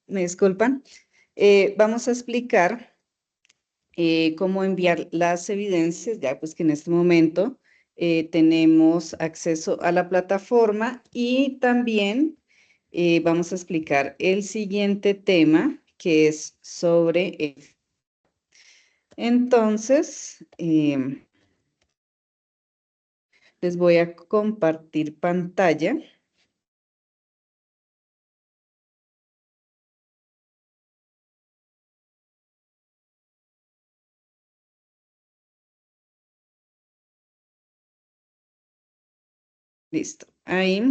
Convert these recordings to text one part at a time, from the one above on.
Me disculpan. Vamos a explicar cómo enviar las evidencias, ya pues que en este momento tenemos acceso a la plataforma y también vamos a explicar el siguiente tema que es sobre entonces, les voy a compartir pantalla. Listo. Ahí,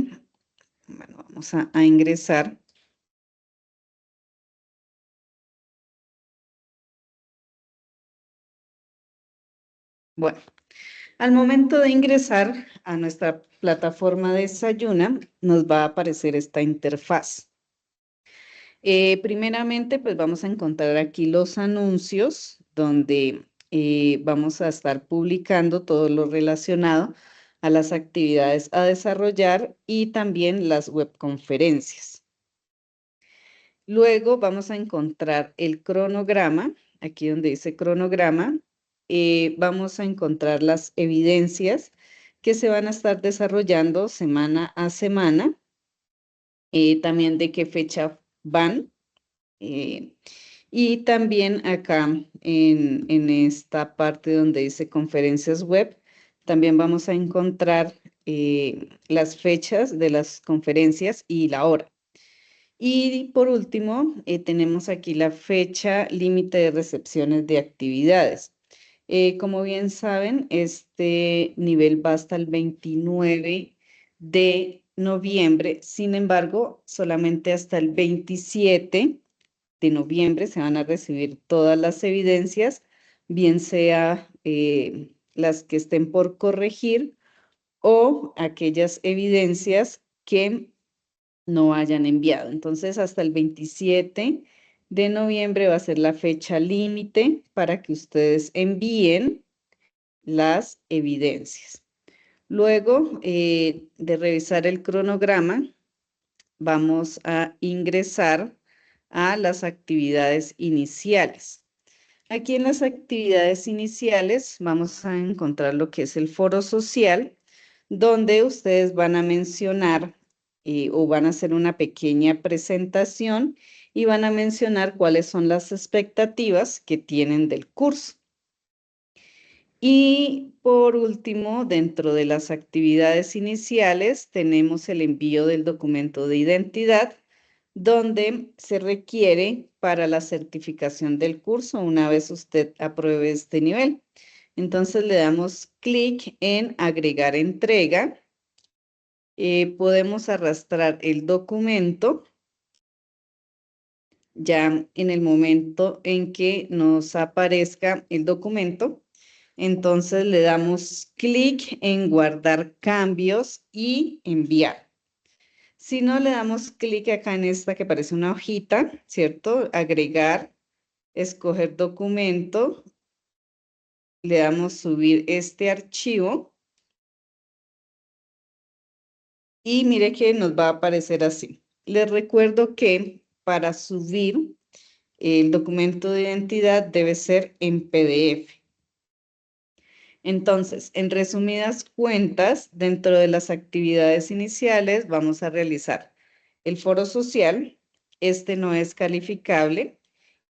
bueno, vamos a ingresar. Bueno, al momento de ingresar a nuestra plataforma de Sayuna, nos va a aparecer esta interfaz. Primeramente, pues vamos a encontrar aquí los anuncios donde vamos a estar publicando todo lo relacionado a las actividades a desarrollar y también las webconferencias. Luego vamos a encontrar el cronograma, aquí donde dice cronograma, vamos a encontrar las evidencias que se van a estar desarrollando semana a semana, también de qué fecha van. eh, y también acá en esta parte donde dice conferencias web, también vamos a encontrar las fechas de las conferencias y la hora. Y por último, tenemos aquí la fecha límite de recepciones de actividades. Como bien saben, este nivel va hasta el 29 de noviembre. Sin embargo, solamente hasta el 27 de noviembre se van a recibir todas las evidencias, bien sea las que estén por corregir o aquellas evidencias que no hayan enviado. Entonces, hasta el 27 de noviembre va a ser la fecha límite para que ustedes envíen las evidencias. Luego de revisar el cronograma, vamos a ingresar a las actividades iniciales. Aquí en las actividades iniciales vamos a encontrar lo que es el foro social, donde ustedes van a mencionar o van a hacer una pequeña presentación y van a mencionar cuáles son las expectativas que tienen del curso. Y por último, dentro de las actividades iniciales, tenemos el envío del documento de identidad, donde se requiere para la certificación del curso una vez usted apruebe este nivel. Entonces le damos clic en agregar entrega. Podemos arrastrar el documento ya en el momento en que nos aparezca el documento. Entonces le damos clic en guardar cambios y enviar. Si no, le damos clic acá en esta que parece una hojita, ¿cierto? Agregar, escoger documento, le damos subir este archivo y mire que nos va a aparecer así. Les recuerdo que para subir el documento de identidad debe ser en PDF. Entonces, en resumidas cuentas, dentro de las actividades iniciales vamos a realizar el foro social. Este no es calificable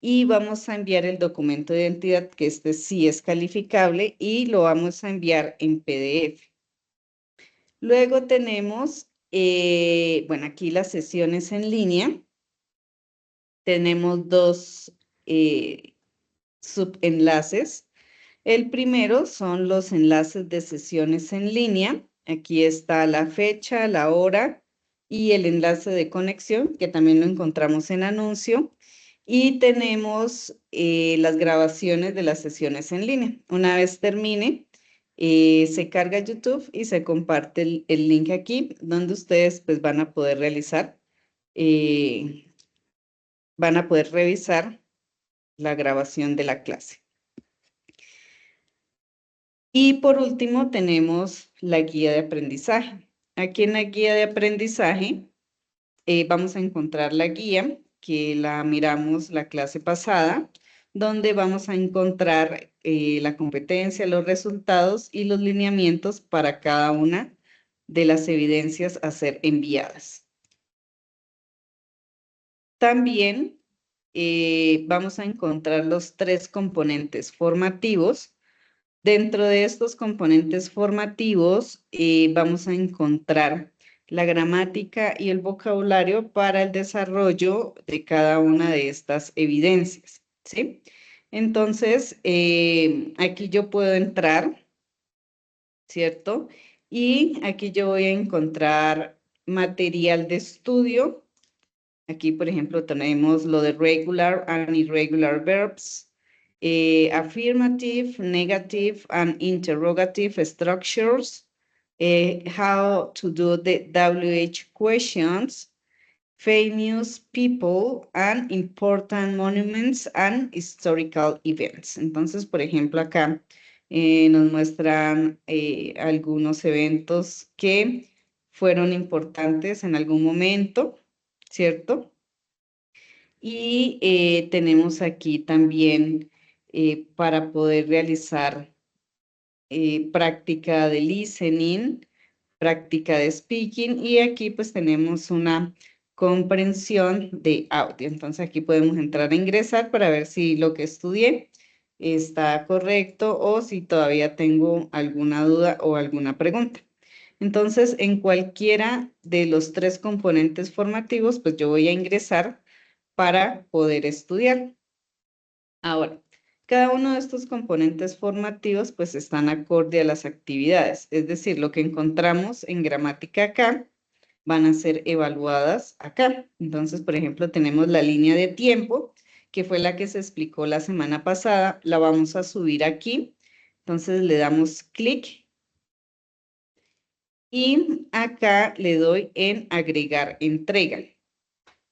y vamos a enviar el documento de identidad, que este sí es calificable y lo vamos a enviar en PDF. Luego tenemos, bueno, aquí las sesiones en línea. Tenemos dos subenlaces. El primero son los enlaces de sesiones en línea. Aquí está la fecha, la hora y el enlace de conexión, que también lo encontramos en anuncio. Y tenemos las grabaciones de las sesiones en línea. Una vez termine, se carga YouTube y se comparte el link aquí, donde ustedes pues van a poder realizar, van a poder revisar la grabación de la clase. Y por último tenemos la guía de aprendizaje. Aquí en la guía de aprendizaje vamos a encontrar la guía que la miramos la clase pasada, donde vamos a encontrar la competencia, los resultados y los lineamientos para cada una de las evidencias a ser enviadas. También vamos a encontrar los 3 componentes formativos. Dentro de estos componentes formativos vamos a encontrar la gramática y el vocabulario para el desarrollo de cada una de estas evidencias, ¿sí? Entonces, aquí yo puedo entrar, ¿cierto? Y aquí yo voy a encontrar material de estudio. Aquí, por ejemplo, tenemos lo de regular and irregular verbs, affirmative, negative, and interrogative structures, how to do the WH questions, famous people, and important monuments and historical events. Entonces, por ejemplo, acá nos muestran algunos eventos que fueron importantes en algún momento, ¿cierto? Y tenemos aquí también para poder realizar práctica de listening, práctica de speaking, y aquí pues tenemos una comprensión de audio. Entonces aquí podemos entrar a ingresar para ver si lo que estudié está correcto o si todavía tengo alguna duda o alguna pregunta. Entonces, en cualquiera de los 3 componentes formativos, pues yo voy a ingresar para poder estudiar. Ahora, cada uno de estos componentes formativos pues están acorde a las actividades, es decir, lo que encontramos en gramática acá van a ser evaluadas acá. Entonces, por ejemplo, tenemos la línea de tiempo, que fue la que se explicó la semana pasada, la vamos a subir aquí. Entonces le damos clic y acá le doy en agregar entrega.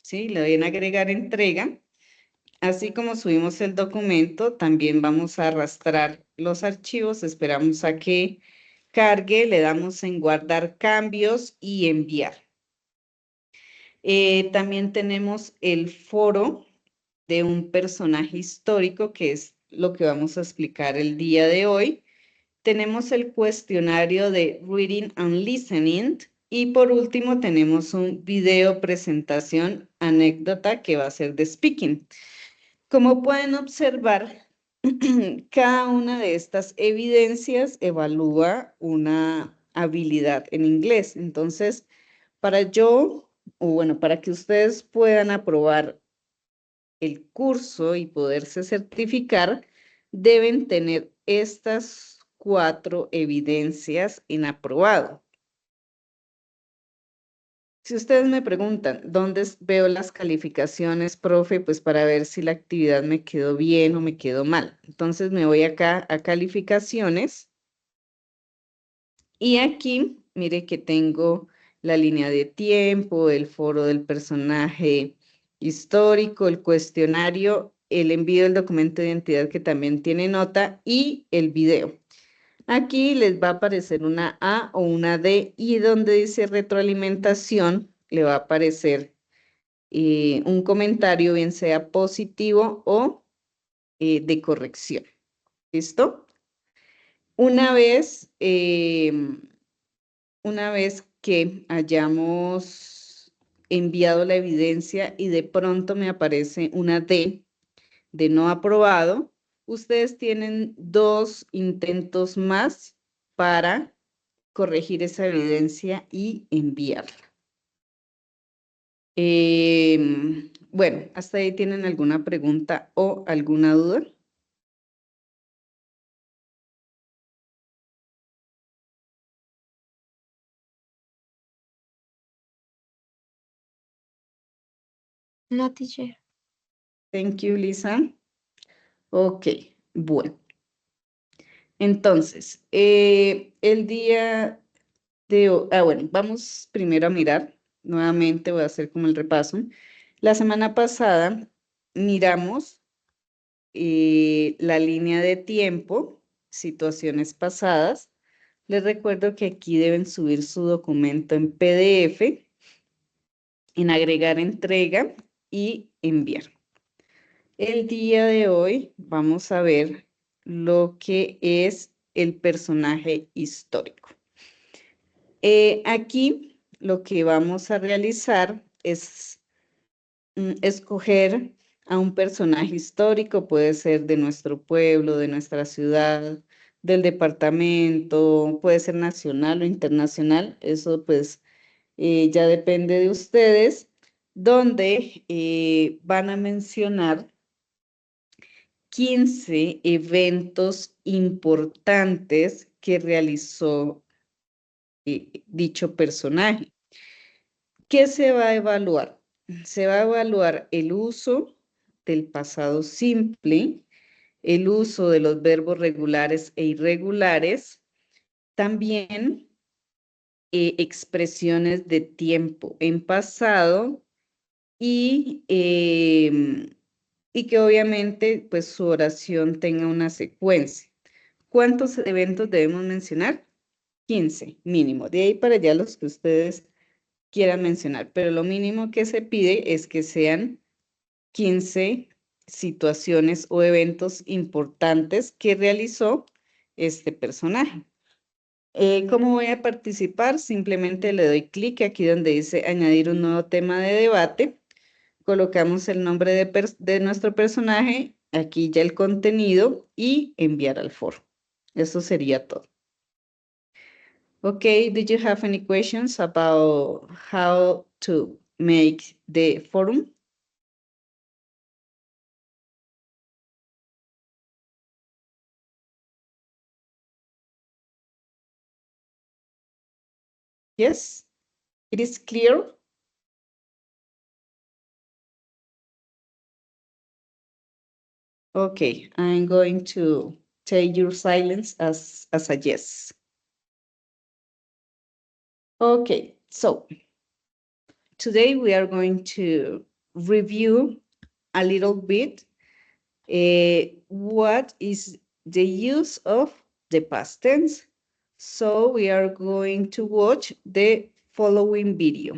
¿Sí? Le doy en agregar entrega. Así como subimos el documento, también vamos a arrastrar los archivos, esperamos a que cargue, le damos en guardar cambios y enviar. También tenemos el foro de un personaje histórico, que es lo que vamos a explicar el día de hoy. Tenemos el cuestionario de Reading and Listening. Y por último tenemos un video presentación anécdota que va a ser de Speaking. Como pueden observar, cada una de estas evidencias evalúa una habilidad en inglés. Entonces, para que ustedes puedan aprobar el curso y poderse certificar, deben tener estas 4 evidencias en aprobado. Si ustedes me preguntan, ¿dónde veo las calificaciones, profe? Pues para ver si la actividad me quedó bien o me quedó mal. Entonces me voy acá a calificaciones y aquí, mire que tengo la línea de tiempo, el foro del personaje histórico, el cuestionario, el envío del documento de identidad que también tiene nota y el video. Aquí les va a aparecer una A o una D y donde dice retroalimentación le va a aparecer un comentario, bien sea positivo o de corrección. ¿Listo? Una vez, una vez que hayamos enviado la evidencia y de pronto me aparece una D de no aprobado, ustedes tienen 2 intentos más para corregir esa evidencia y enviarla. Bueno, ¿hasta ahí tienen alguna pregunta o alguna duda? No, teacher. Thank you, Lisa. Ok, bueno. Entonces, el día de hoy, bueno, vamos primero a mirar, nuevamente voy a hacer como el repaso. La semana pasada miramos la línea de tiempo, situaciones pasadas. Les recuerdo que aquí deben subir su documento en PDF en agregar entrega y enviar. El día de hoy vamos a ver lo que es el personaje histórico. Aquí lo que vamos a realizar es escoger a un personaje histórico, puede ser de nuestro pueblo, de nuestra ciudad, del departamento, puede ser nacional o internacional, eso pues ya depende de ustedes, donde van a mencionar 15 eventos importantes que realizó dicho personaje. ¿Qué se va a evaluar? Se va a evaluar el uso del pasado simple, el uso de los verbos regulares e irregulares, también expresiones de tiempo en pasado y que obviamente pues su oración tenga una secuencia. ¿Cuántos eventos debemos mencionar? 15 mínimo. De ahí para allá los que ustedes quieran mencionar, pero lo mínimo que se pide es que sean 15 situaciones o eventos importantes que realizó este personaje. ¿Cómo voy a participar? Simplemente le doy clic aquí donde dice añadir un nuevo tema de debate. Colocamos el nombre de nuestro personaje, aquí ya el contenido y enviar al foro. Eso sería todo. Okay, did you have any questions about how to make the forum? Yes, it is clear. Okay, I'm going to take your silence as a yes. Okay, so today we are going to review a little bit what is the use of the past tense. So we are going to watch the following video.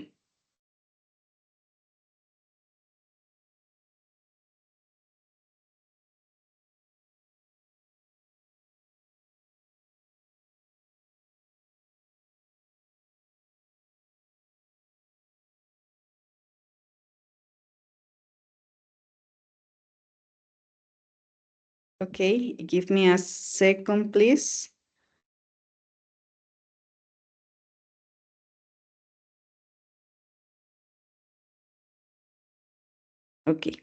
Okay, give me a second, please. Okay.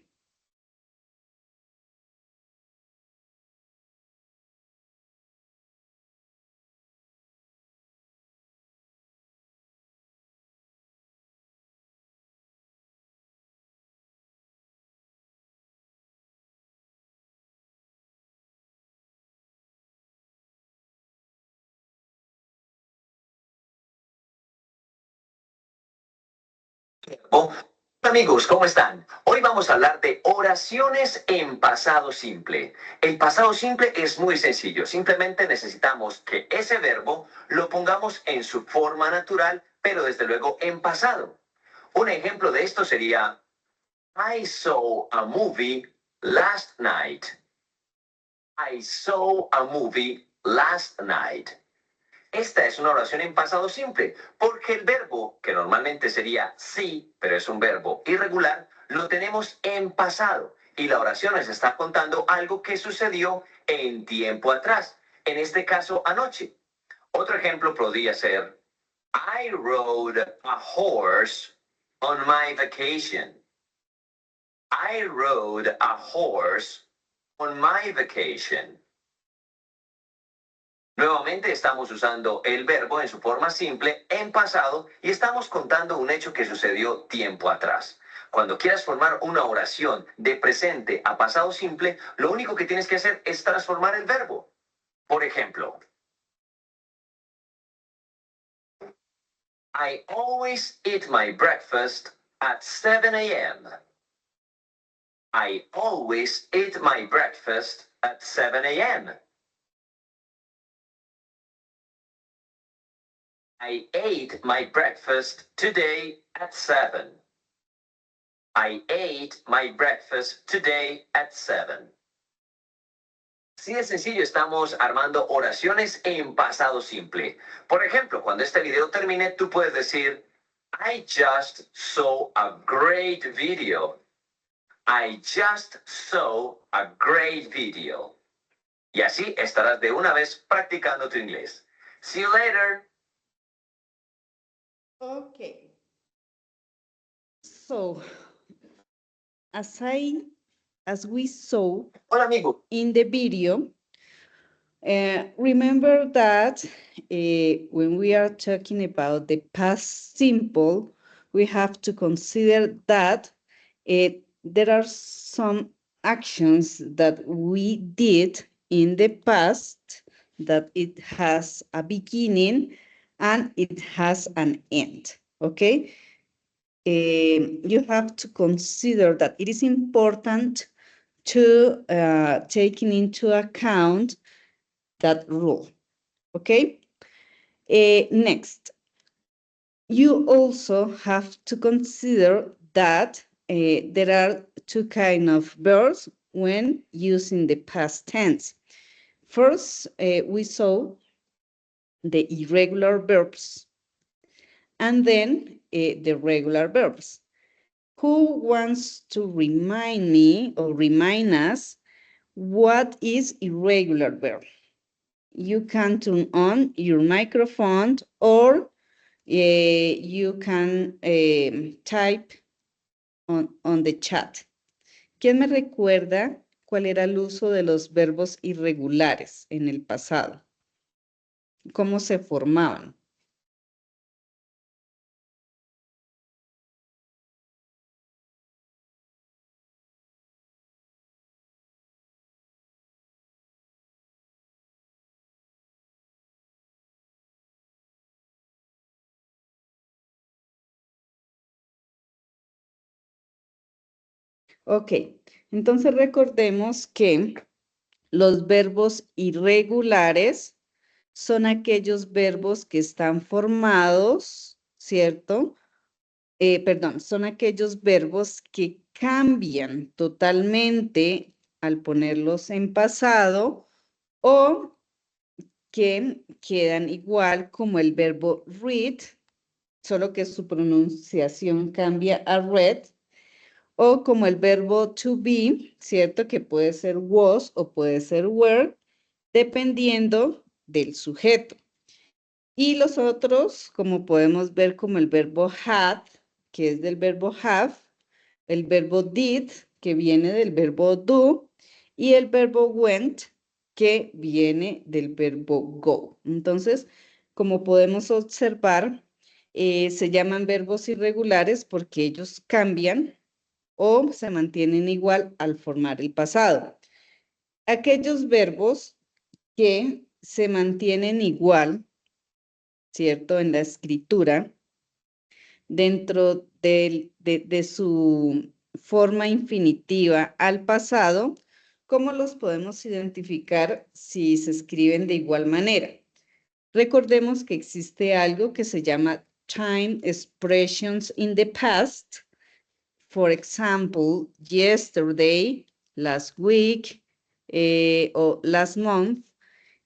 Amigos, ¿cómo están? Hoy vamos a hablar de oraciones en pasado simple. El pasado simple es muy sencillo. Simplemente necesitamos que ese verbo lo pongamos en su forma natural, pero desde luego en pasado. Un ejemplo de esto sería I saw a movie last night. I saw a movie last night. Esta es una oración en pasado simple, porque el verbo, que normalmente sería sí, pero es un verbo irregular, lo tenemos en pasado. Y la oración nos está contando algo que sucedió en tiempo atrás. En este caso, anoche. Otro ejemplo podría ser, I rode a horse on my vacation. I rode a horse on my vacation. Nuevamente estamos usando el verbo en su forma simple en pasado y estamos contando un hecho que sucedió tiempo atrás. Cuando quieras formar una oración de presente a pasado simple, lo único que tienes que hacer es transformar el verbo. Por ejemplo, I always eat my breakfast at 7 a.m. I always eat my breakfast at 7 a.m. I ate my breakfast today at 7. I ate my breakfast today at 7. Así de sencillo, estamos armando oraciones en pasado simple. Por ejemplo, cuando este video termine, tú puedes decir, I just saw a great video. I just saw a great video. Y así estarás de una vez practicando tu inglés. See you later. Okay. So, as we saw Hola, amigo. in the video, remember that when we are talking about the past simple, we have to consider that there are some actions that we did in the past that it has a beginning and it has an end, okay? You have to consider that it is important to taking into account that rule, okay? Next, you also have to consider that there are two kinds of verbs when using the past tense. First, we saw the irregular verbs and then the regular verbs. Who wants to remind me or remind us what is irregular verb? You can turn on your microphone or you can type on the chat. ¿Quién me recuerda cuál era el uso de los verbos irregulares en el pasado? ¿Cómo se formaban? Ok, entonces recordemos que los verbos irregulares son aquellos verbos que están formados, ¿cierto? Perdón, son aquellos verbos que cambian totalmente al ponerlos en pasado o que quedan igual como el verbo read, solo que su pronunciación cambia a read, o como el verbo to be, ¿cierto? Que puede ser was o puede ser were, dependiendo del sujeto. Y los otros, como podemos ver, como el verbo had, que es del verbo have, el verbo did, que viene del verbo do, y el verbo went, que viene del verbo go. Entonces, como podemos observar, se llaman verbos irregulares porque ellos cambian o se mantienen igual al formar el pasado. Aquellos verbos que se mantienen igual, ¿cierto? En la escritura, dentro de su forma infinitiva al pasado, ¿cómo los podemos identificar si se escriben de igual manera? Recordemos que existe algo que se llama time expressions in the past. For example, yesterday, last week, o last month.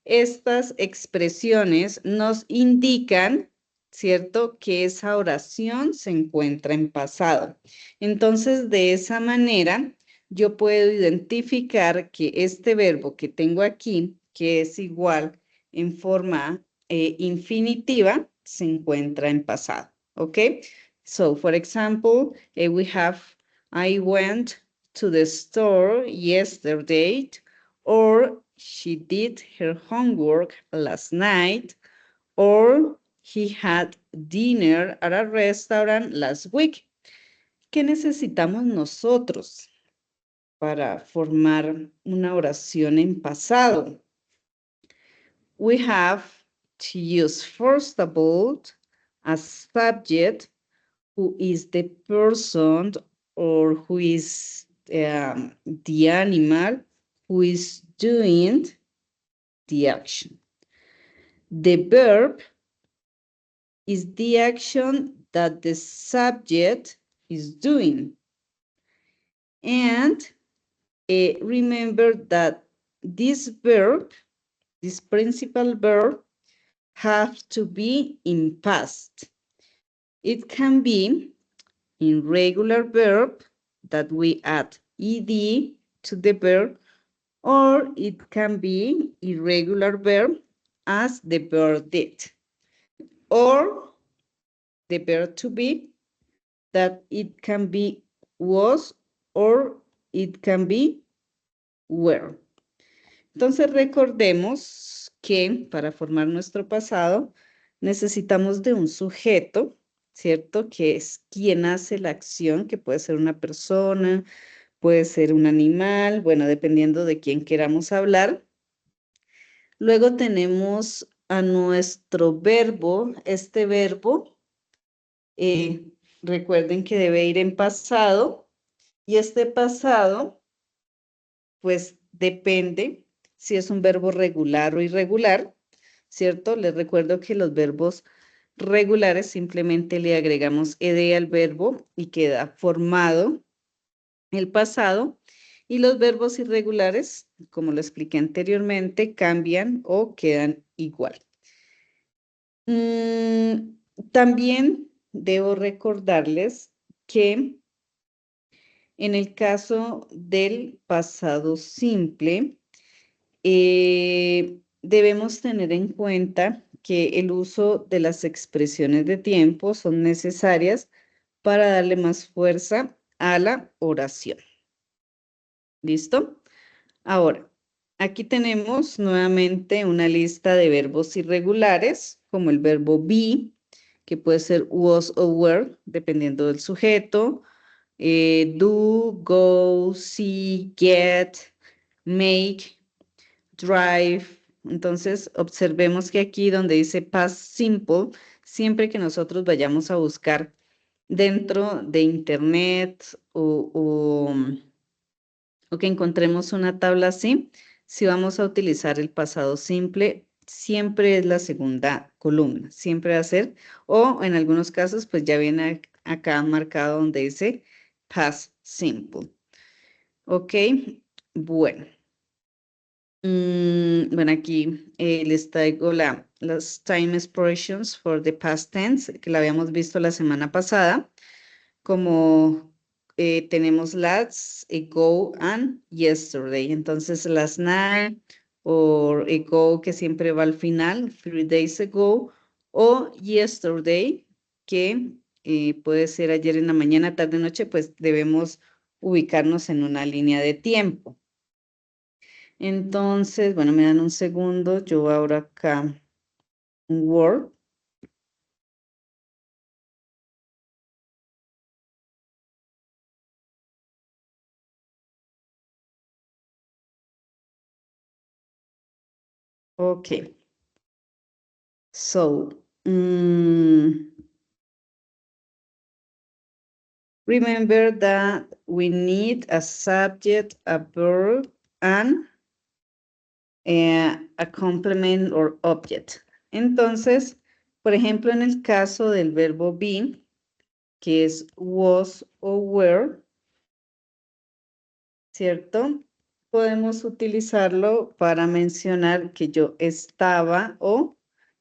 Estas expresiones nos indican, ¿cierto?, que esa oración se encuentra en pasado. Entonces, de esa manera, yo puedo identificar que este verbo que tengo aquí, que es igual en forma infinitiva, se encuentra en pasado, ¿ok? So, for example, we have, I went to the store yesterday, or she did her homework last night, or he had dinner at a restaurant last week. ¿Qué necesitamos nosotros para formar una oración en pasado? We have to use, first of all, a subject who is the person or who is the animal who is doing the action. The verb is the action that the subject is doing. And remember that this verb, this principal verb, have to be in past. It can be in regular verb that we add ed to the verb, or it can be irregular verb as the verb did, or the verb to be that it can be was or it can be were. Entonces recordemos que para formar nuestro pasado necesitamos de un sujeto, ¿cierto? Que es quien hace la acción, que puede ser una persona, puede ser un animal, bueno, dependiendo de quién queramos hablar. Luego tenemos a nuestro verbo. Este verbo, recuerden que debe ir en pasado, y este pasado, pues depende si es un verbo regular o irregular, ¿cierto? Les recuerdo que los verbos regulares simplemente le agregamos ed al verbo y queda formado el pasado, y los verbos irregulares, como lo expliqué anteriormente, cambian o quedan igual. También debo recordarles que en el caso del pasado simple, debemos tener en cuenta que el uso de las expresiones de tiempo son necesarias para darle más fuerza a la oración. ¿Listo? Ahora, aquí tenemos nuevamente una lista de verbos irregulares, como el verbo be, que puede ser was o were, dependiendo del sujeto, do, go, see, get, make, drive. Entonces, observemos que aquí donde dice past simple, siempre que nosotros vayamos a buscar dentro de internet o que encontremos una tabla así, si vamos a utilizar el pasado simple, siempre es la segunda columna, siempre va a ser, o en algunos casos, pues ya viene acá marcado donde dice past simple. Ok, bueno. Bueno, aquí les traigo las time expressions for the past tense, que la habíamos visto la semana pasada, como tenemos last, ago, and yesterday. Entonces, last night, o ago, que siempre va al final, 3 days ago, o yesterday, que puede ser ayer en la mañana, tarde, noche, pues debemos ubicarnos en una línea de tiempo. Entonces, bueno, me dan un segundo, yo abro acá un Word. Okay. So, remember that we need a subject, a verb, and a complement or object. Entonces, por ejemplo, en el caso del verbo be, que es was o were, ¿cierto? Podemos utilizarlo para mencionar que yo estaba o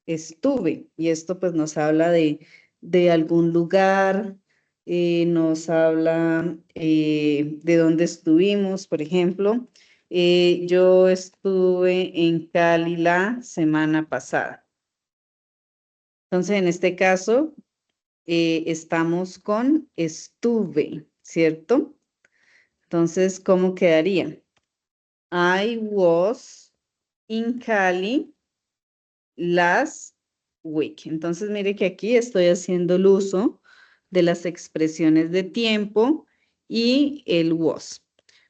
estuve. Y esto pues nos habla de algún lugar, nos habla de dónde estuvimos. Por ejemplo, yo estuve en Cali la semana pasada. Entonces, en este caso, estamos con estuve, ¿cierto? Entonces, ¿cómo quedaría? I was in Cali last week. Entonces, mire que aquí estoy haciendo el uso de las expresiones de tiempo y el was.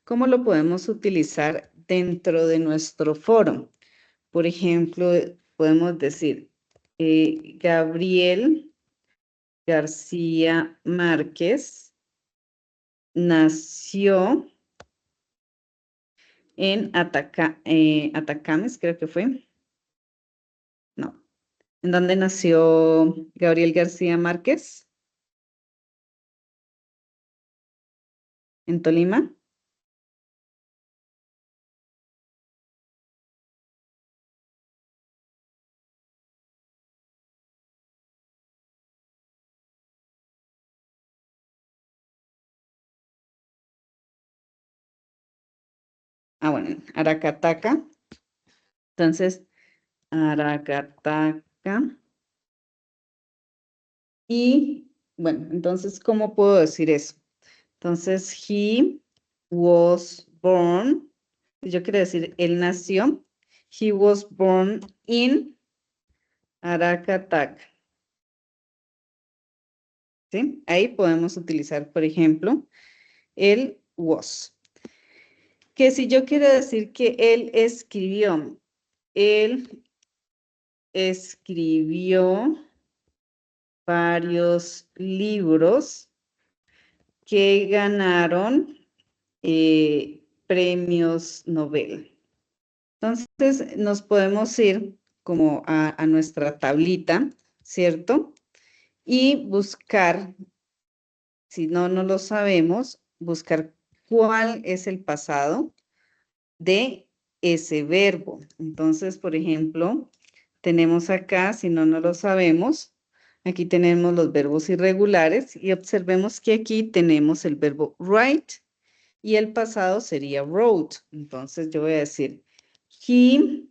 ¿Cómo lo podemos utilizar dentro de nuestro foro? Por ejemplo, podemos decir, Gabriel García Márquez nació en Atacames, creo que fue. No. ¿En dónde nació Gabriel García Márquez? ¿En Tolima? bueno, Aracataca. Entonces, Aracataca. Y, bueno, entonces, ¿cómo puedo decir eso? Entonces, he was born. Yo quiero decir, él nació. He was born in Aracataca. ¿Sí? Ahí podemos utilizar, por ejemplo, el was. Que si yo quiero decir que él escribió varios libros que ganaron premios Nobel. Entonces, nos podemos ir como a nuestra tablita, ¿cierto? Y buscar, si no lo sabemos, buscar cuál es el pasado de ese verbo. Entonces, por ejemplo, tenemos acá, si no lo sabemos, aquí tenemos los verbos irregulares y observemos que aquí tenemos el verbo write y el pasado sería wrote. Entonces, yo voy a decir, he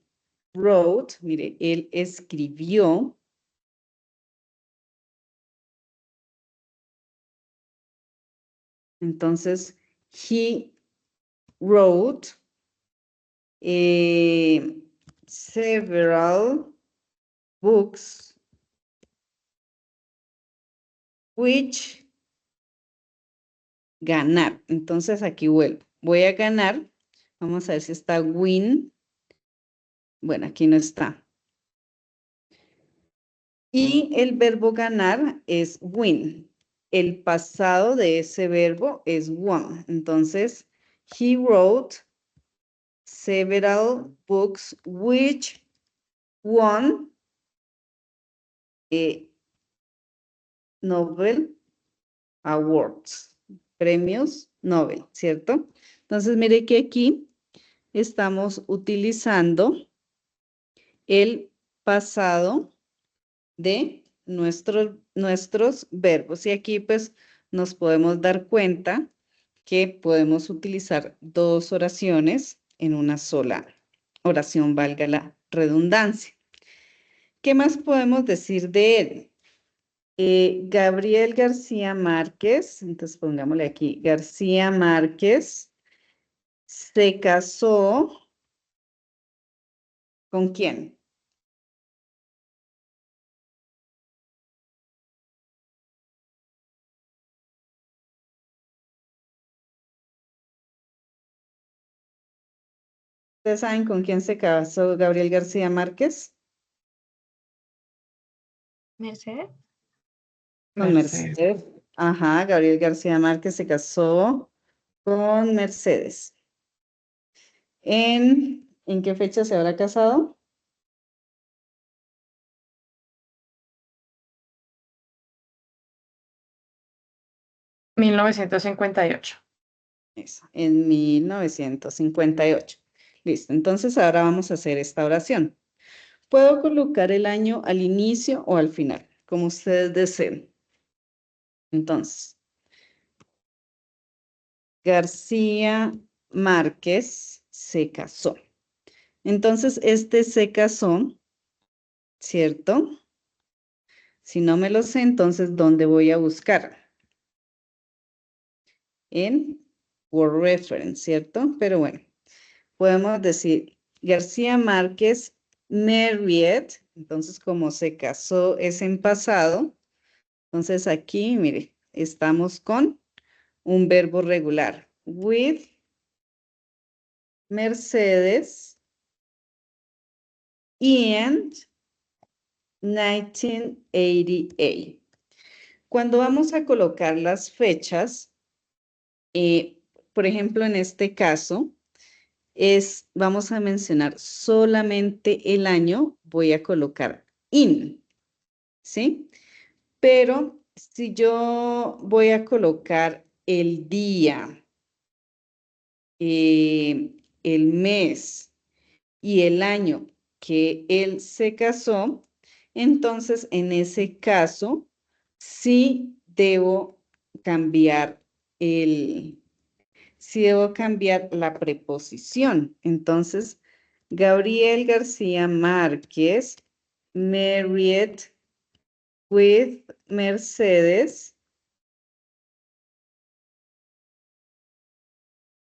wrote, mire, él escribió. Entonces, he wrote several books which ganar. Entonces, aquí vuelvo. Voy a ganar. Vamos a ver si está win. Bueno, aquí no está. Y el verbo ganar es win. El pasado de ese verbo es won. Entonces, he wrote several books which won Nobel Awards. Premios Nobel, ¿cierto? Entonces, mire que aquí estamos utilizando el pasado de nuestros verbos. Y aquí pues nos podemos dar cuenta que podemos utilizar dos oraciones en una sola oración, valga la redundancia. ¿Qué más podemos decir de él? Gabriel García Márquez, entonces pongámosle aquí, García Márquez se casó ¿con quién? ¿Ustedes saben con quién se casó Gabriel García Márquez? Mercedes. Con Mercedes. Ajá, Gabriel García Márquez se casó con Mercedes. ¿En qué fecha se habrá casado? ¿1958? Eso, en 1958. Listo, entonces ahora vamos a hacer esta oración. Puedo colocar el año al inicio o al final, como ustedes deseen. Entonces, García Márquez se casó. Entonces, este se casó, ¿cierto? Si no me lo sé, entonces, ¿dónde voy a buscar? En Word Reference, ¿cierto? Pero bueno, podemos decir García Márquez married, entonces como se casó es en pasado, entonces aquí, mire, estamos con un verbo regular, with Mercedes in 1988. Cuando vamos a colocar las fechas, por ejemplo, en este caso, vamos a mencionar solamente el año, voy a colocar in, ¿sí? Pero si yo voy a colocar el día, el mes y el año que él se casó, entonces en ese caso sí debo cambiar si debo cambiar la preposición. Entonces, Gabriel García Márquez married with Mercedes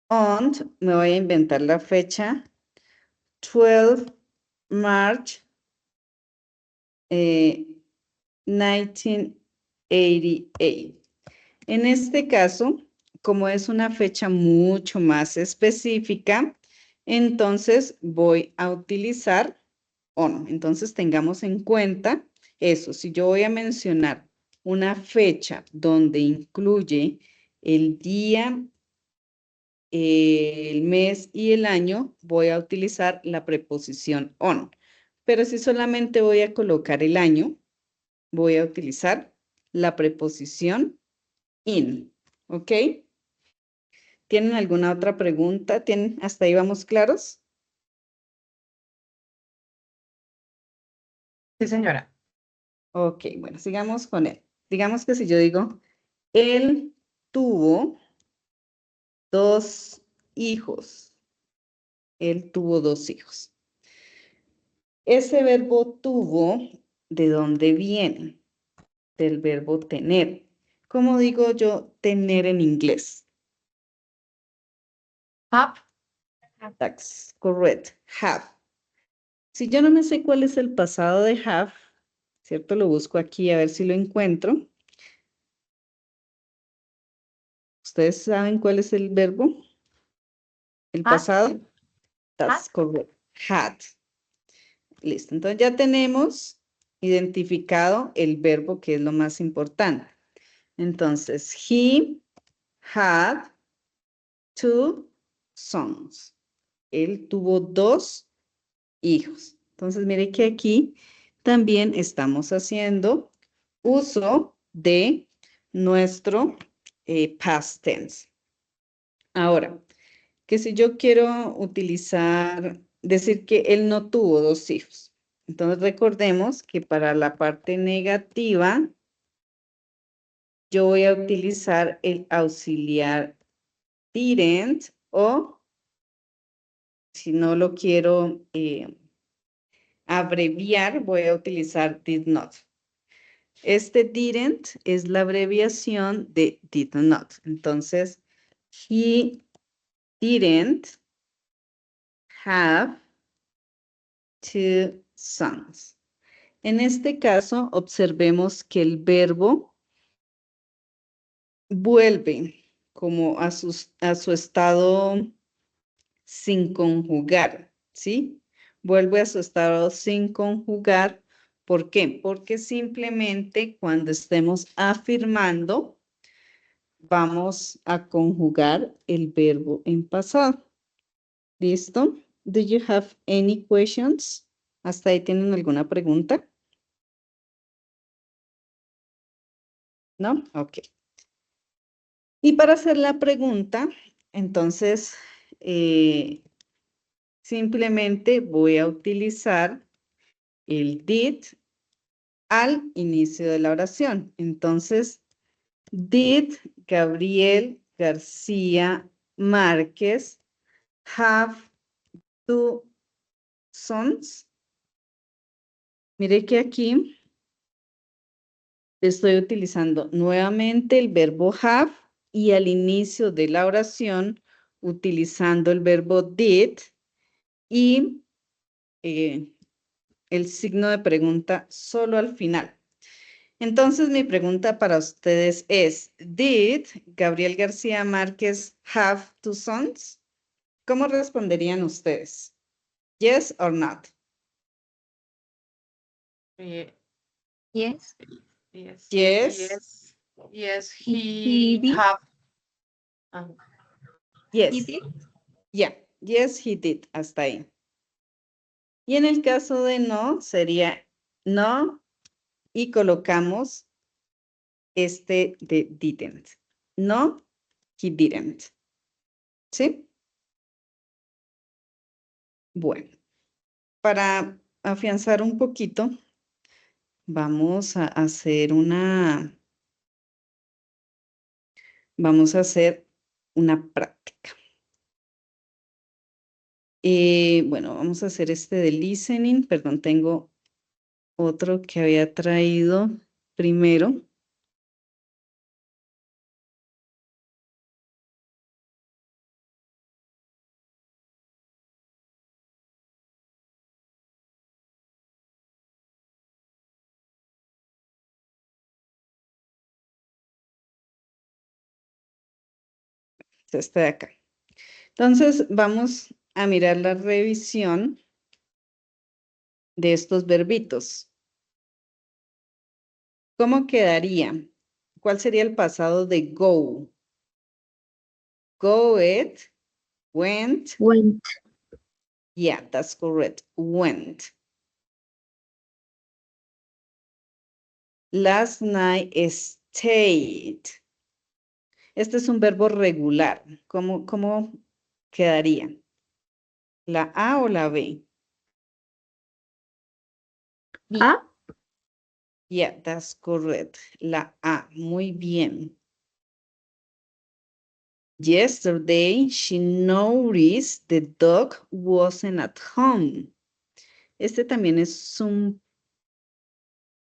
on, me voy a inventar la fecha, 12 March 1988. En este caso, como es una fecha mucho más específica, entonces voy a utilizar on. Entonces tengamos en cuenta eso. Si yo voy a mencionar una fecha donde incluye el día, el mes y el año, voy a utilizar la preposición on. Pero si solamente voy a colocar el año, voy a utilizar la preposición in. ¿Ok? ¿Tienen alguna otra pregunta? ¿Hasta ahí vamos claros? Sí, señora. Ok, bueno, sigamos con él. Digamos que si yo digo, él tuvo 2 hijos. Él tuvo 2 hijos. Ese verbo tuvo, ¿de dónde viene? Del verbo tener. ¿Cómo digo yo tener en inglés? Have. That's correct. Have. Si yo no me sé cuál es el pasado de have, ¿cierto? Lo busco aquí a ver si lo encuentro. ¿Ustedes saben cuál es el verbo? ¿El Had. pasado? That's correct. Had. Listo. Entonces ya tenemos identificado el verbo que es lo más importante. Entonces, he had 2 sons. Él tuvo 2 hijos. Entonces, mire que aquí también estamos haciendo uso de nuestro past tense. Ahora, que si yo quiero utilizar, decir que él no tuvo 2 hijos. Entonces, recordemos que para la parte negativa, yo voy a utilizar el auxiliar didn't o si no lo quiero abreviar, voy a utilizar did not. Este didn't es la abreviación de did not. Entonces, he didn't have 2 sons. En este caso, observemos que el verbo vuelve como a su estado sin conjugar, ¿sí? Vuelve a su estado sin conjugar. ¿Por qué? Porque simplemente cuando estemos afirmando, vamos a conjugar el verbo en pasado. ¿Listo? Do you have any questions? ¿Hasta ahí tienen alguna pregunta? ¿No? Ok. Y para hacer la pregunta, entonces, simplemente voy a utilizar el did al inicio de la oración. Entonces, did Gabriel García Márquez have 2 sons? Mire que aquí estoy utilizando nuevamente el verbo have y al inicio de la oración utilizando el verbo did y el signo de pregunta solo al final. Entonces, mi pregunta para ustedes es, ¿Did Gabriel García Márquez have 2 sons? ¿Cómo responderían ustedes? Yes or not? Yes. Yes. Yes. Yes. Yes. Yes. He He did. have. Yes. He did. Yeah. Yes, he did. Hasta ahí. Y en el caso de no, sería no y colocamos este de didn't. No, he didn't. ¿Sí? Bueno, para afianzar un poquito, vamos a hacer una práctica. Bueno, vamos a hacer este de listening. Perdón, tengo otro que había traído primero. Este de acá. Entonces, vamos a mirar la revisión de estos verbitos. ¿Cómo quedaría? ¿Cuál sería el pasado de go? Go it, went. Went. Yeah, that's correct. Went. Last night stayed. Este es un verbo regular. ¿Cómo quedaría? ¿La A o la B? A. Yeah, that's correct. La A. Muy bien. Yesterday, she noticed the dog wasn't at home. Este también es un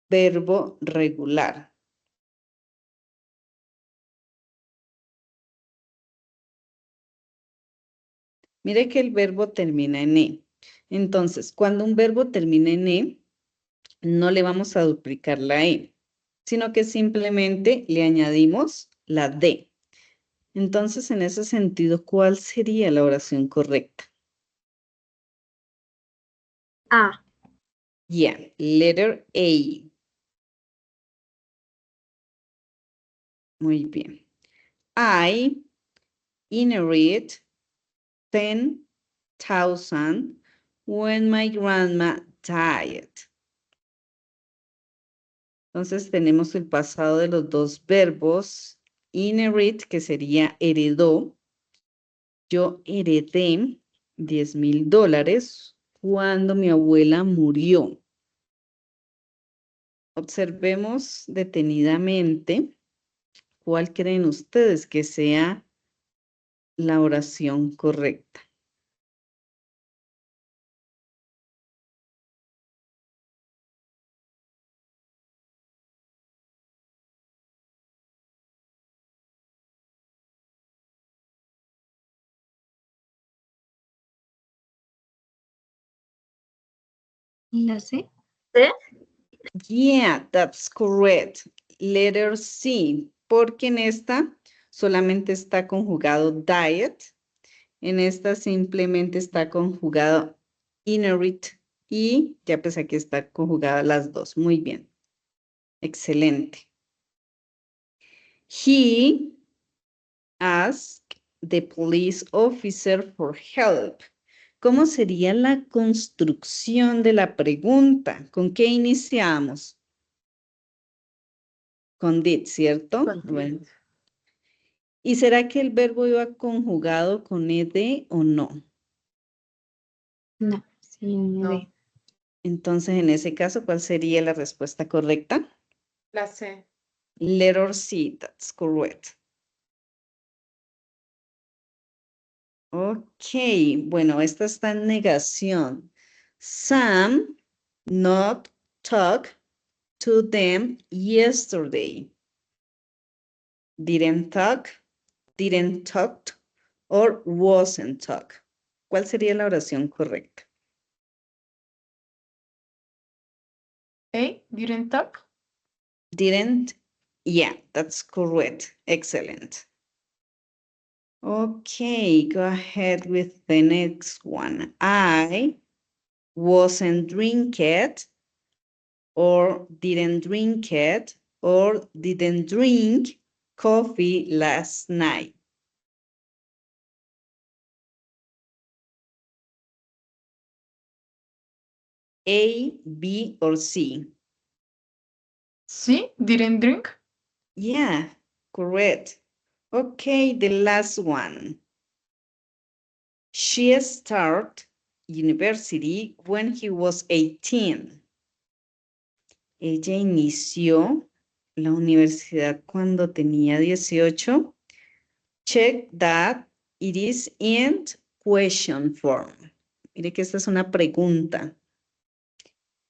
verbo regular. Mire que el verbo termina en E. Entonces, cuando un verbo termina en E, no le vamos a duplicar la E, sino que simplemente le añadimos la D. Entonces, en ese sentido, ¿cuál sería la oración correcta? A. Yeah, letter A. Muy bien. I inherit 10,000 when my grandma died. Entonces tenemos el pasado de los dos verbos. Inherit, que sería heredó. Yo heredé $10,000 cuando mi abuela murió. Observemos detenidamente cuál creen ustedes que sea la oración correcta. La C. Yeah, that's correct. Letter C, porque en esta solamente está conjugado diet. En esta simplemente está conjugado inherit y ya pues aquí está conjugada las dos. Muy bien. Excelente. He asked the police officer for help. ¿Cómo sería la construcción de la pregunta? ¿Con qué iniciamos? Con did, ¿cierto? Con Bueno. did. ¿Y será que el verbo iba conjugado con ed o no? No. Sin No. D. Entonces, en ese caso, ¿cuál sería la respuesta correcta? La C. Letter C, that's correct. Ok, bueno, esta está en negación. Sam not talk to them yesterday. Didn't talk, or wasn't talk. ¿Cuál sería la oración correcta? A. Didn't talk. Didn't, yeah, that's correct. Excellent. Okay, go ahead with the next one. I wasn't drinking or didn't drink it or didn't drink coffee last night. A, B, or C? C. Didn't drink. Yeah, correct. Okay, the last one. She started university when he was 18. Ella inició la universidad cuando tenía 18. Check that it is in question form. Mire que esta es una pregunta.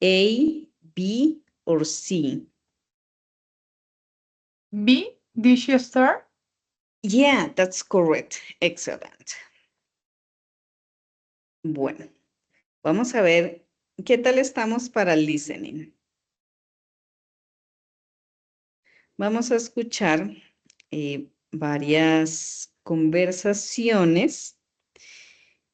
A, B or C. B, did she start? Yeah, that's correct. Excellent. Bueno, vamos a ver qué tal estamos para listening. Vamos a escuchar varias conversaciones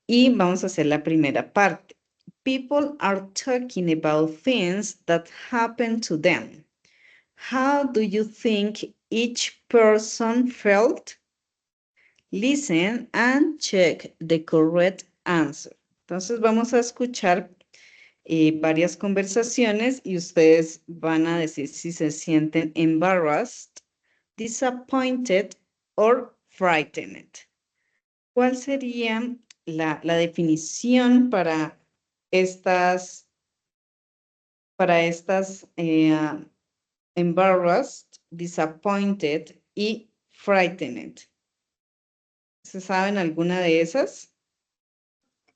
y vamos a hacer la primera parte. People are talking about things that happen to them. How do you think each person felt? Listen and check the correct answer. Entonces vamos a escuchar varias conversaciones y ustedes van a decir si se sienten embarrassed, disappointed or frightened. ¿Cuál sería la definición para estas embarrassed, disappointed y frightened? ¿Se saben alguna de esas?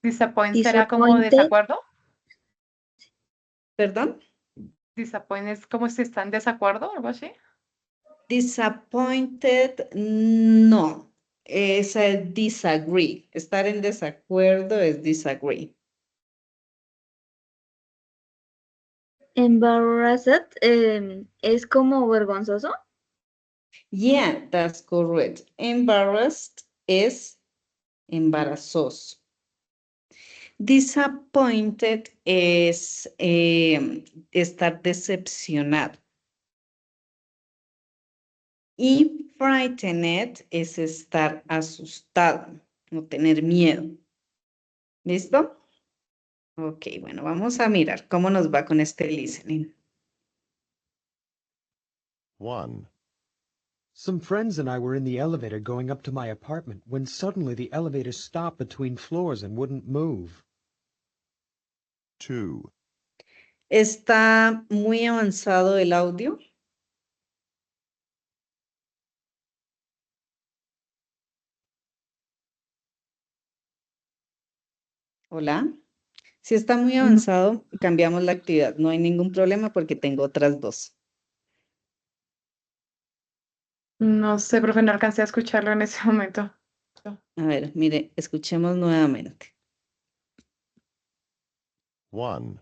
Disappoint será como Disappointed. desacuerdo. ¿Perdón? Disappoint es como si están en desacuerdo o algo así. Disappointed, no. Esa es disagree. Estar en desacuerdo es disagree. Embarrassed es como vergonzoso. Yeah, that's correct. Embarrassed es embarazoso. Disappointed es estar decepcionado. Y frightened es estar asustado, no tener miedo. ¿Listo? Ok, bueno, vamos a mirar cómo nos va con este listening. 1. Some friends and I were in the elevator going up to my apartment when suddenly the elevator stopped between floors and wouldn't move. 2. ¿Está muy avanzado el audio? Hola. Si está muy avanzado, cambiamos la actividad. No hay ningún problema porque tengo otras dos. No sé, profe, no alcancé a escucharlo en ese momento. A ver, mire, escuchemos nuevamente. 1.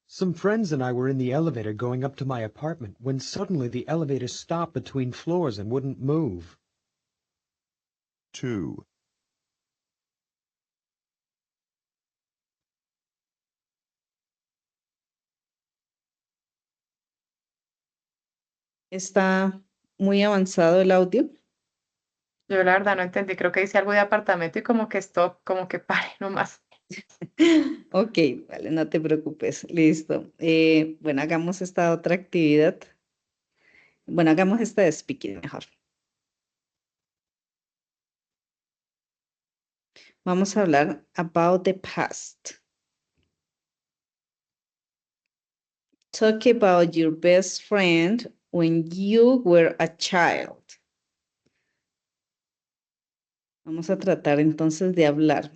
Some friends and I were in the elevator going up to my apartment when suddenly the elevator stopped between floors and wouldn't move. 2. ¿Está muy avanzado el audio? Yo la verdad no entendí, creo que dice algo de apartamento y como que stop, como que pare nomás. Ok, vale, no te preocupes. Listo. Bueno, hagamos esta otra actividad. Bueno, hagamos esta de speaking mejor. Vamos a hablar about the past. Talk about your best friend when you were a child. Vamos a tratar entonces de hablar.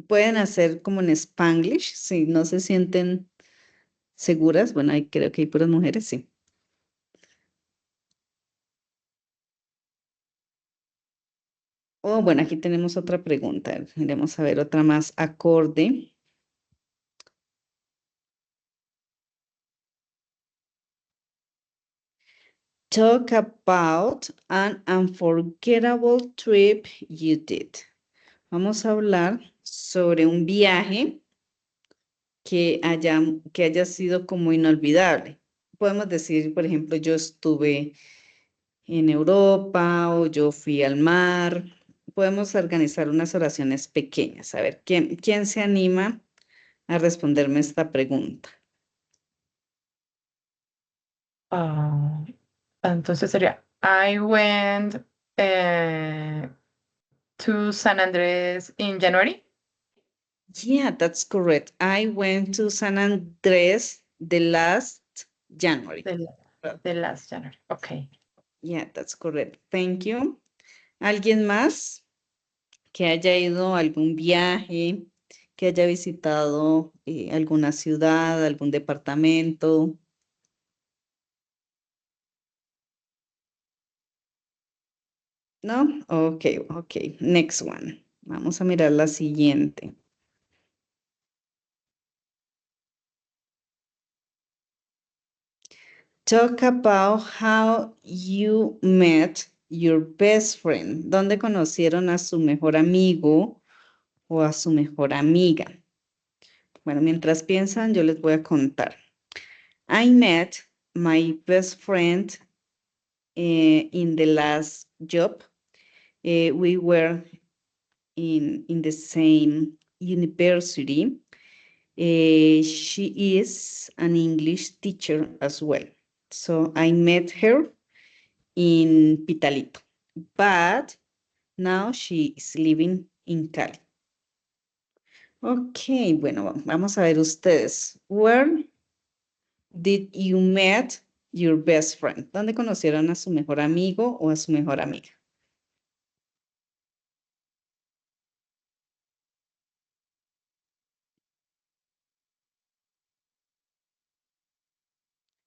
Pueden hacer como en Spanglish, si no se sienten seguras. Bueno, ahí creo que hay puras mujeres, sí. Oh, bueno, aquí tenemos otra pregunta. Miremos a ver otra más acorde. Talk about an unforgettable trip you did. Vamos a hablar sobre un viaje que haya sido como inolvidable. Podemos decir, por ejemplo, yo estuve en Europa o yo fui al mar. Podemos organizar unas oraciones pequeñas. A ver, ¿quién se anima a responderme esta pregunta? Entonces sería, I went to San Andrés in January. Yeah, that's correct. I went to San Andrés the last January. The last January. Okay. Yeah, that's correct. Thank you. ¿Alguien más? que haya ido a algún viaje, que haya visitado alguna ciudad, algún departamento. ¿No? Ok, ok. Next one. Vamos a mirar la siguiente. Talk about how you met your best friend. ¿Dónde conocieron a su mejor amigo o a su mejor amiga? Bueno, mientras piensan, yo les voy a contar. I met my best friend in the last job. We were in the same university. She is an English teacher as well. So I met her in Pitalito, but now she is living in Cali. Ok, bueno, vamos a ver ustedes. Where did you met your best friend? ¿Dónde conocieron a su mejor amigo o a su mejor amiga?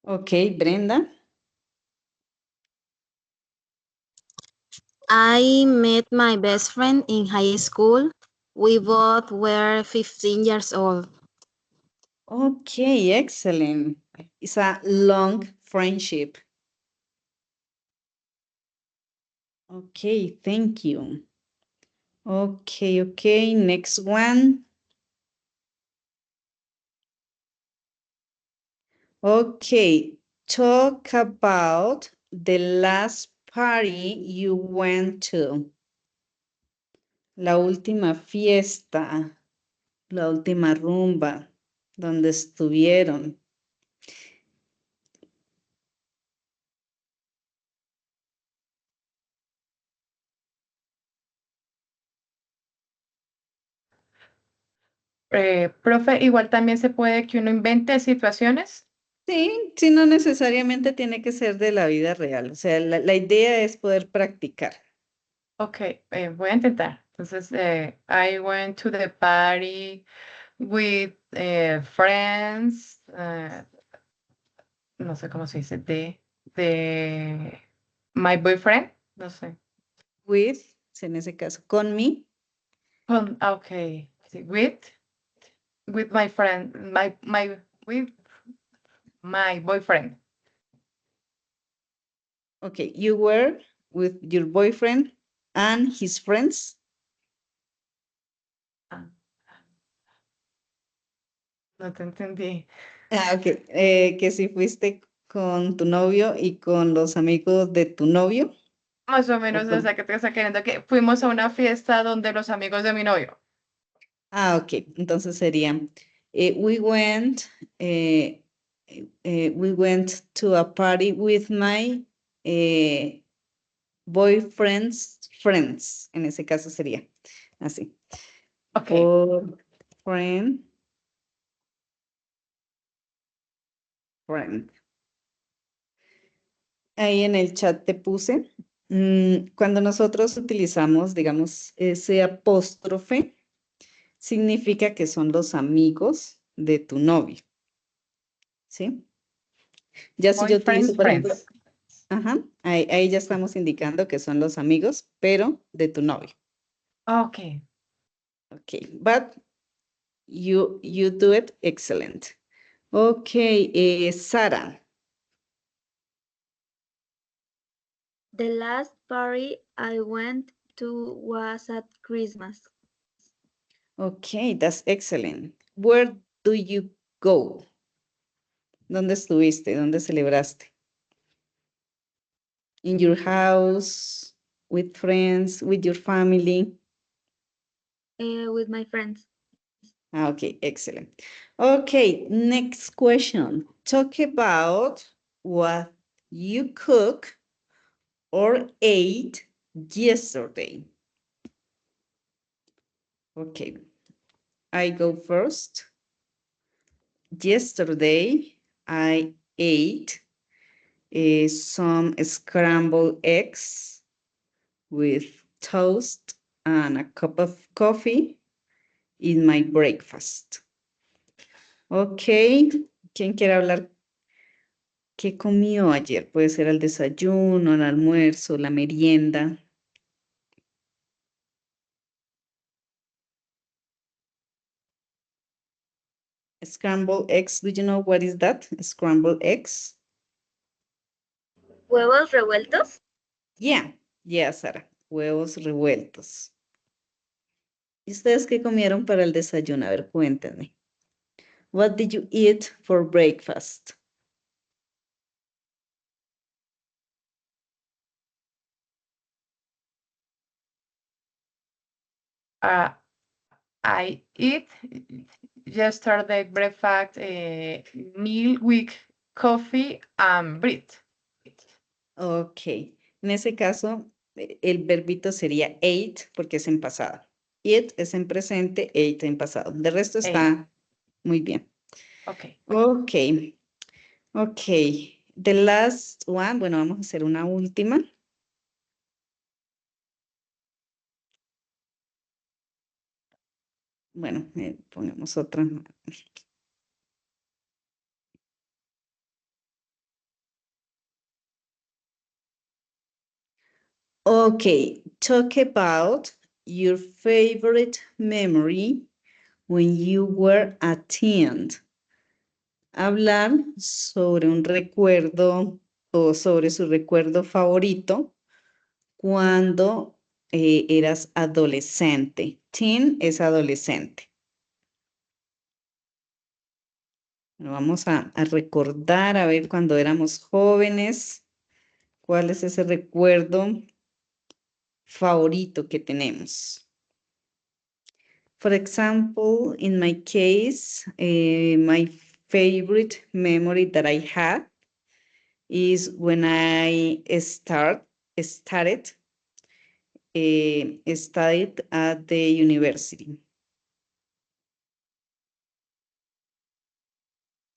Ok, Brenda. I met my best friend in high school. We both were 15 years old. Okay, excellent. It's a long friendship. Okay, thank you. Okay, next one. Okay, talk about the last party you went to. La última fiesta, la última rumba, donde estuvieron. Profe, igual también se puede que uno invente situaciones. Sí, no necesariamente tiene que ser de la vida real. O sea, la idea es poder practicar. Ok, voy a intentar. Entonces, I went to the party with friends. No sé cómo se dice. De my boyfriend. No sé. With, en ese caso, con mi. Ok. Sí, with my friend. With my boyfriend. Okay, you were with your boyfriend and his friends. Ah, no te entendí. Ok, que si fuiste con tu novio y con los amigos de tu novio. Más o menos, o sea, que te está queriendo que fuimos a una fiesta donde los amigos de mi novio. Ok, entonces sería, we went to a party with my boyfriend's friends. En ese caso sería así. Ok. Boyfriend, friend. Ahí en el chat te puse, cuando nosotros utilizamos, digamos, ese apóstrofe, significa que son los amigos de tu novio, ¿sí? Ya si yo utilizo, Boyfriend's por ejemplo, friends. ajá, ahí ya estamos indicando que son los amigos, pero de tu novio. Ok. Okay, but you do it excellent. Okay, Sara. The last party I went to was at Christmas. Okay, that's excellent. Where do you go? ¿Dónde estuviste? ¿Dónde celebraste? In your house, with friends, with your family? With my friends. Okay, excellent. Okay, next question. Talk about what you cook or ate yesterday. Okay, I go first. Yesterday, I ate some scrambled eggs with toast and a cup of coffee in my breakfast. Ok, ¿quién quiere hablar? ¿Qué comió ayer? Puede ser el desayuno, el almuerzo, la merienda. Scrambled eggs, do you know what is that? Scrambled eggs? ¿Huevos revueltos? Yeah, Sara, huevos revueltos. ¿Y ustedes qué comieron para el desayuno? A ver, cuéntenme. What did you eat for breakfast? I eat yesterday breakfast meal with coffee and bread. Ok, en ese caso, el verbito sería ate porque es en pasado. Eat es en presente, ate en pasado. De resto está muy bien. Okay. Ok, ok. The last one, bueno, vamos a hacer una última. Bueno, ponemos otra. Okay, talk about your favorite memory when you were a teen. Hablar sobre un recuerdo o sobre su recuerdo favorito cuando eras adolescente. Teen es adolescente. Bueno, vamos a recordar, a ver cuando éramos jóvenes, cuál es ese recuerdo favorito que tenemos. For example, in my case, my favorite memory that I had is when I studied at the university.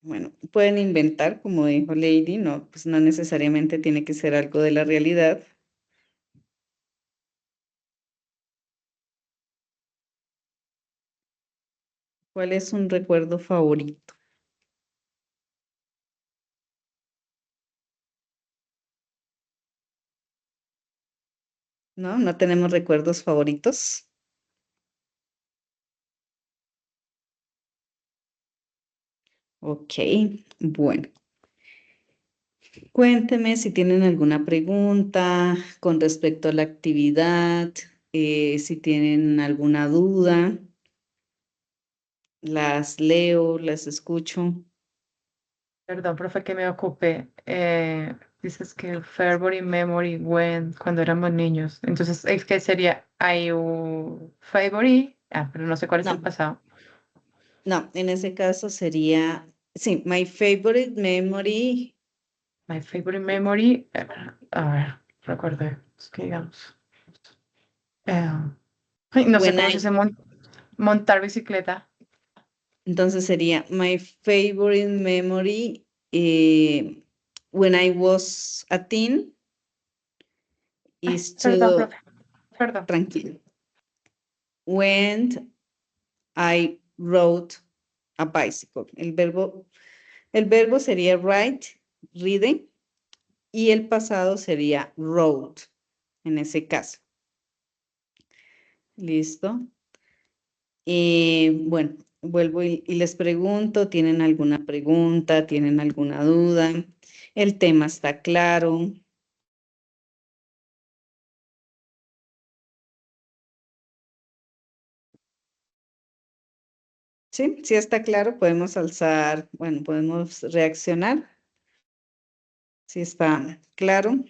Bueno, pueden inventar, como dijo Lady, no, pues no necesariamente tiene que ser algo de la realidad. ¿Cuál es un recuerdo favorito? ¿No? ¿No tenemos recuerdos favoritos? Ok, bueno. Cuénteme si tienen alguna pregunta con respecto a la actividad, si tienen alguna duda, las leo, las escucho. Perdón, profe, que me ocupé. Dices que el favorite memory cuando éramos niños. Entonces, es que sería favorite. Pero no sé cuál es el No. pasado. No, en ese caso sería, sí, my favorite memory. My favorite memory. A ver, recordé. Es que digamos. No sé When cómo se dice montar bicicleta. Entonces sería my favorite memory when I was a teen is Perdón, to, profe. Perdón. tranquilo, when I rode a bicycle. El verbo sería ride, ride, y el pasado sería rode, en ese caso. ¿Listo? Bueno, vuelvo y les pregunto, ¿tienen alguna pregunta? ¿Tienen alguna duda? El tema está claro. ¿Sí? ¿Sí está claro? Podemos alzar, bueno, podemos reaccionar. ¿Sí está claro?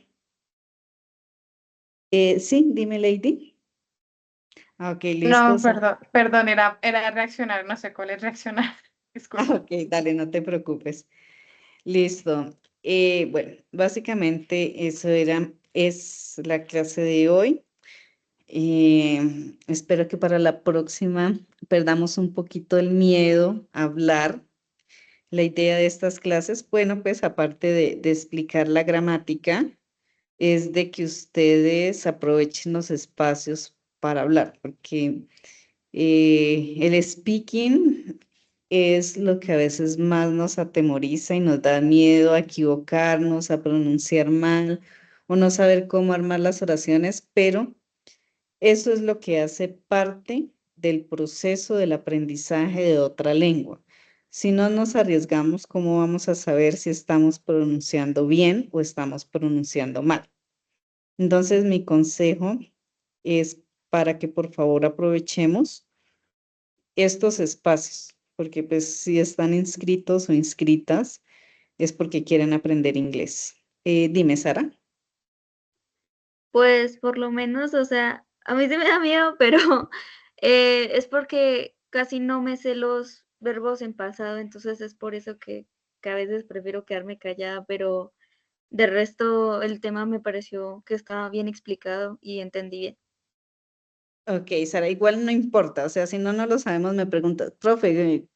Sí, dime, Lady. Ok, listo. No, perdón, era reaccionar, no sé cuál es reaccionar. Disculpa. Ok, dale, no te preocupes. Listo. Bueno, básicamente es la clase de hoy. Espero que para la próxima perdamos un poquito el miedo a hablar. La idea de estas clases, bueno, pues aparte de explicar la gramática, es de que ustedes aprovechen los espacios para hablar, porque el speaking es lo que a veces más nos atemoriza y nos da miedo a equivocarnos, a pronunciar mal o no saber cómo armar las oraciones, pero eso es lo que hace parte del proceso del aprendizaje de otra lengua. Si no nos arriesgamos, ¿cómo vamos a saber si estamos pronunciando bien o estamos pronunciando mal? Entonces, mi consejo es para que por favor aprovechemos estos espacios, porque pues si están inscritos o inscritas es porque quieren aprender inglés. Dime, Sara. Pues por lo menos, o sea, a mí sí me da miedo, pero es porque casi no me sé los verbos en pasado, entonces es por eso que a veces prefiero quedarme callada, pero de resto el tema me pareció que estaba bien explicado y entendí bien. Ok, Sara, igual no importa, o sea, si no lo sabemos, me preguntas, profe,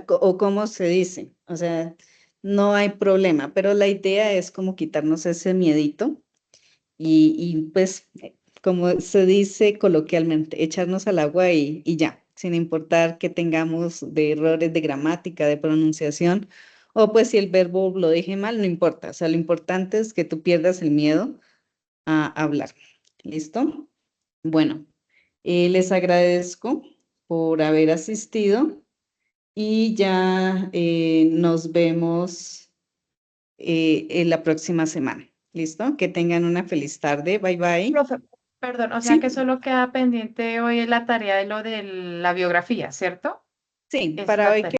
o cómo se dice, o sea, no hay problema, pero la idea es como quitarnos ese miedito y pues, como se dice coloquialmente, echarnos al agua y ya, sin importar que tengamos de errores de gramática, de pronunciación, o pues si el verbo lo dije mal, no importa, o sea, lo importante es que tú pierdas el miedo a hablar, ¿listo? Bueno. Les agradezco por haber asistido y ya nos vemos en la próxima semana. ¿Listo? Que tengan una feliz tarde. Bye bye. Profe, perdón, o sea Sí, que solo queda pendiente hoy la tarea de lo de la biografía, ¿cierto? sí, Esa es para la hoy tarea.